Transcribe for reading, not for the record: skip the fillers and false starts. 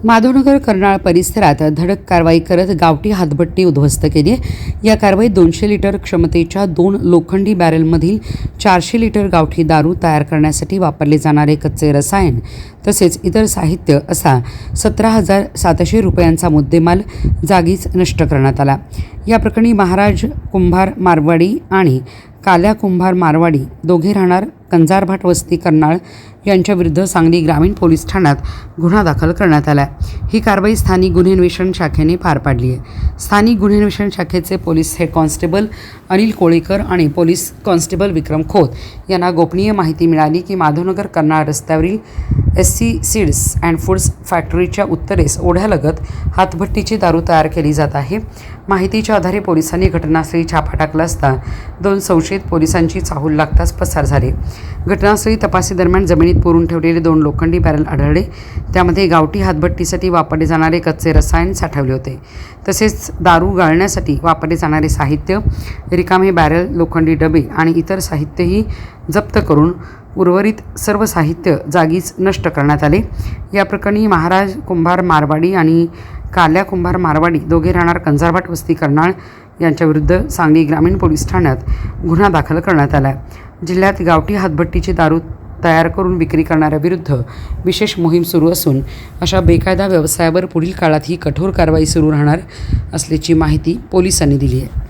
माधवनगर कर्नाळ परिसरात धडक कारवाई करत गावठी हातभट्टी उद्ध्वस्त केली आहे। या कारवाईत 200 लिटर क्षमतेच्या 2 लोखंडी बॅरलमधील 400 लिटर गावठी दारू तयार करण्यासाठी वापरले जाणारे कच्चे रसायन तसेच इतर साहित्य असा 17,700 रुपयांचा मुद्देमाल जागीच नष्ट करण्यात आला। या प्रकरणी महाराज कुंभार मारवाडी आणि काल्या कुंभार मारवाडी दोघे राहणार कंजारभाट वस्ती कर्नाळ यांच्याविरुद्ध सांगली ग्रामीण पोलीस ठाण्यात गुन्हा दाखल करण्यात आला आहे। ही कारवाई स्थानिक गुन्हे अन्वेषण शाखेने पार पाडली आहे। स्थानिक गुन्हे अन्वेषण शाखेचे police head constable Anil Kolekar आणि पोलीस कॉन्स्टेबल विक्रम खोत यांना गोपनीय माहिती मिळाली की माधवनगर कर्नाळ रस्त्यावरील SC सीड्स अँड फूड्स फॅक्टरीच्या उत्तरेस ओढ्यालगत हातभट्टीची दारू तयार केली जात आहे। माहितीच्या आधारे पोलिसांनी घटनास्थळी छापा टाकला असता 2 संशयित पोलिसांची चाहूल लागताच पसार झाले। घटनास्थळी तपासीदरम्यान जमिनीत पुरून ठेवलेले 2 लोखंडी बॅरल आढळले। त्यामध्ये गावठी हातभट्टीसाठी वापरले जाणारे कच्चे रसायन साठवले होते। तसेच दारू गाळण्यासाठी वापरले जाणारे साहित्य, रिकामे बॅरल, लोखंडी डबे आणि इतर साहित्यही जप्त करून उर्वरित सर्व साहित्य जागीच नष्ट करण्यात आले। या प्रकरणी महाराज कुंभार मारवाडी आणि काल्या कुंभार मारवाडी दोघे राहणार कंजारभाट वस्ती कर्नाळ यांच्याविरुद्ध सांगली ग्रामीण पोलीस ठाण्यात गुन्हा दाखल करण्यात आला आहे। जिल्ह्यात गावठी हातभट्टीची दारू तयार करून विक्री करणाऱ्याविरुद्ध विशेष मोहीम सुरू असून अशा बेकायदा व्यवसायावर पुढील काळातही कठोर कारवाई सुरू राहणार असल्याची माहिती पोलिसांनी दिली आहे।